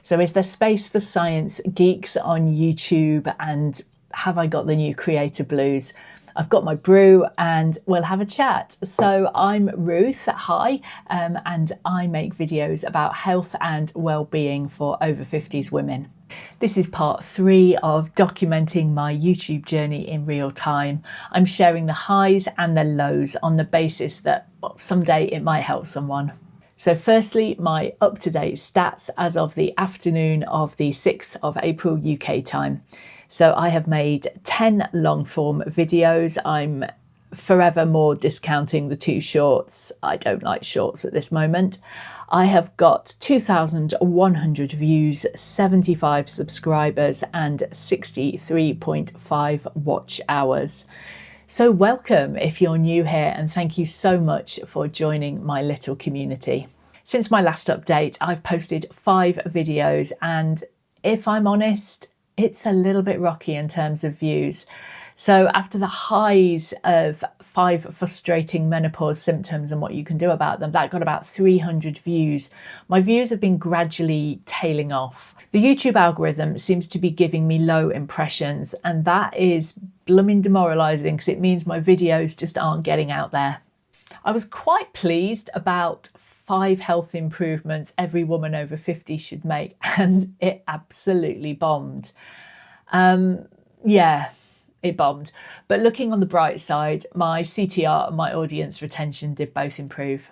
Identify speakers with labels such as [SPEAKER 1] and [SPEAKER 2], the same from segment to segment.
[SPEAKER 1] So is there space for science geeks on YouTube, and have I got the new creator blues? I've got my brew and we'll have a chat. So I'm Ruth, hi, and I make videos about health and well-being for over 50s women. This is part 3 of documenting my YouTube journey in real time. I'm sharing the highs and the lows on the basis that someday it might help someone. So firstly, my up-to-date stats as of the afternoon of the 6th of April UK time. So I have made 10 long-form videos. I'm forever more discounting the 2 shorts. I don't like shorts at this moment. I have got 2,100 views, 75 subscribers and 63.5 watch hours. So welcome if you're new here, and thank you so much for joining my little community. Since my last update, I've posted 5 videos, and if I'm honest, it's a little bit rocky in terms of views. So after the highs of 5 frustrating menopause symptoms and what you can do about them, that got about 300 views. My views have been gradually tailing off. The YouTube algorithm seems to be giving me low impressions, and that is blooming demoralizing because it means my videos just aren't getting out there. I was quite pleased about 5 health improvements every woman over 50 should make, and it absolutely bombed. Yeah, it bombed. But looking on the bright side, my CTR and my audience retention did both improve.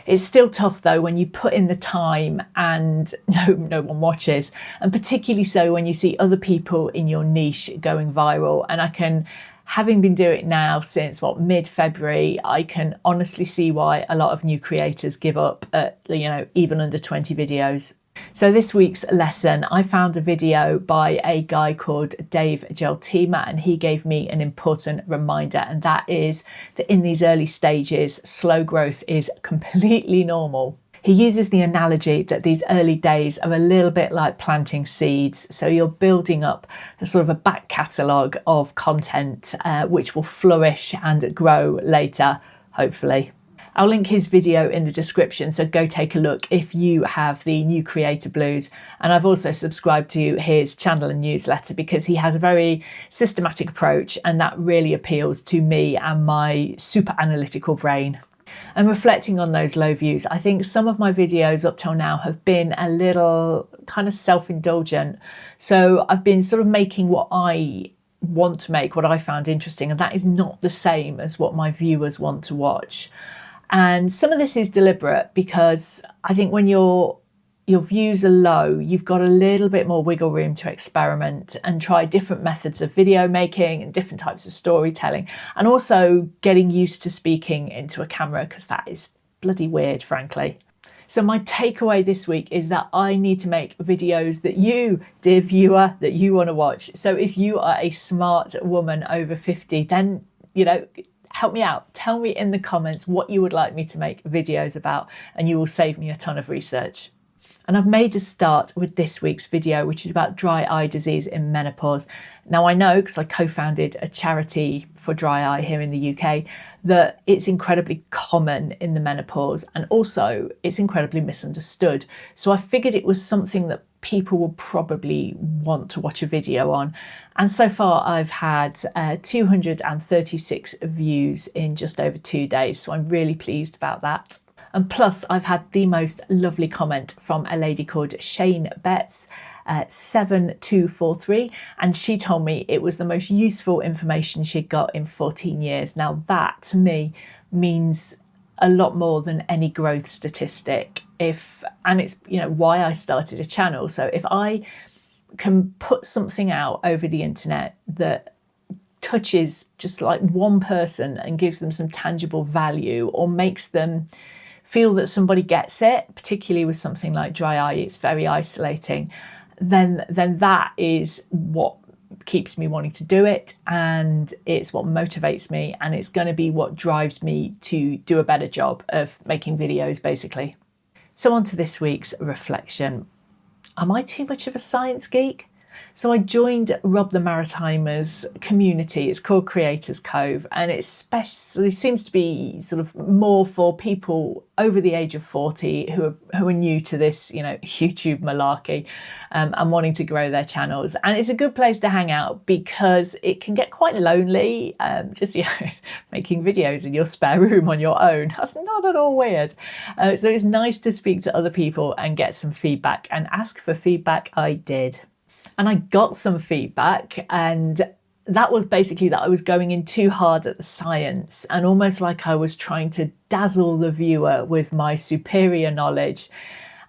[SPEAKER 1] It's still tough though when you put in the time and no one watches, and particularly so when you see other people in your niche going viral. And I can, having been doing it now since mid-February, I can honestly see why a lot of new creators give up at even under 20 videos. So this week's lesson, I found a video by a guy called Dave Geltima, and he gave me an important reminder, and that is that in these early stages, slow growth is completely normal. He uses the analogy that these early days are a little bit like planting seeds. So you're building up a sort of a back catalogue of content which will flourish and grow later, hopefully. I'll link his video in the description, so go take a look if you have the new creator blues. And I've also subscribed to his channel and newsletter because he has a very systematic approach, and that really appeals to me and my super analytical brain. And reflecting on those low views, I think some of my videos up till now have been a little kind of self-indulgent. So I've been sort of making what I want to make, what I found interesting, and that is not the same as what my viewers want to watch. And some of this is deliberate because I think when your views are low, you've got a little bit more wiggle room to experiment and try different methods of video making and different types of storytelling, and also getting used to speaking into a camera, because that is bloody weird, frankly. So my takeaway this week is that I need to make videos that you, dear viewer, that you want to watch. So if you are a smart woman over 50, then, help me out. Tell me in the comments what you would like me to make videos about, and you will save me a ton of research. And I've made a start with this week's video, which is about dry eye disease in menopause. Now I know, because I co-founded a charity for dry eye here in the UK, that it's incredibly common in the menopause, and also it's incredibly misunderstood. So I figured it was something that people will probably want to watch a video on. And so far I've had 236 views in just over 2 days. So I'm really pleased about that. And plus I've had the most lovely comment from a lady called Shane Betts, 7243, and she told me it was the most useful information she'd got in 14 years. Now that to me means a lot more than any growth statistic. And it's why I started a channel. So if I can put something out over the internet that touches just like one person and gives them some tangible value, or makes them feel that somebody gets it, particularly with something like dry eye, it's very isolating, then that is what keeps me wanting to do it, and it's what motivates me, and it's going to be what drives me to do a better job of making videos, basically. So on to this week's reflection. Am I too much of a science geek? So I joined Rob the Maritimer's community. It's called Creators Cove, and it especially seems to be sort of more for people over the age of 40 who are new to this, YouTube malarkey, and wanting to grow their channels. And it's a good place to hang out because it can get quite lonely, just making videos in your spare room on your own. That's not at all weird. So it's nice to speak to other people and get some feedback, and ask for feedback I did. And I got some feedback, and that was basically that I was going in too hard at the science, and almost like I was trying to dazzle the viewer with my superior knowledge.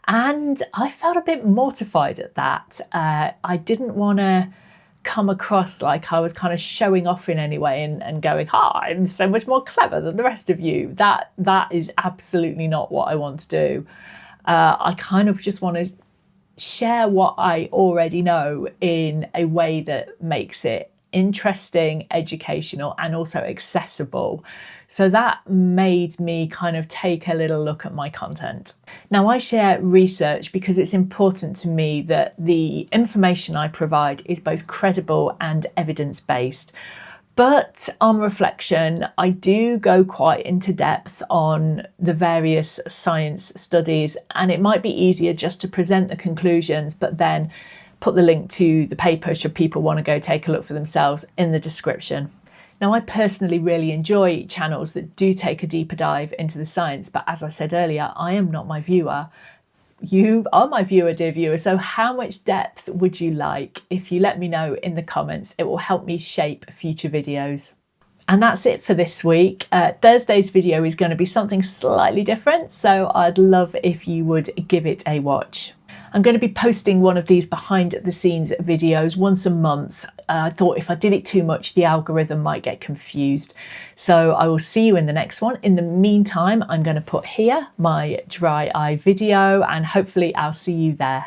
[SPEAKER 1] And I felt a bit mortified at that. I didn't want to come across like I was kind of showing off in any way and going, I'm so much more clever than the rest of you. That is absolutely not what I want to do. I kind of just want to share what I already know in a way that makes it interesting, educational, and also accessible. So that made me kind of take a little look at my content. Now, I share research because it's important to me that the information I provide is both credible and evidence-based. But on reflection, I do go quite into depth on the various science studies, and it might be easier just to present the conclusions, but then put the link to the paper should people want to go take a look for themselves in the description. Now, I personally really enjoy channels that do take a deeper dive into the science, but as I said earlier, I am not my viewer. You are my viewer, dear viewer, so how much depth would you like? If you let me know in the comments, it will help me shape future videos. And that's it for this week. Thursday's video is going to be something slightly different, so I'd love if you would give it a watch. I'm going to be posting one of these behind the scenes videos once a month. I thought if I did it too much, the algorithm might get confused. So I will see you in the next one. In the meantime, I'm going to put here my dry eye video, and hopefully I'll see you there.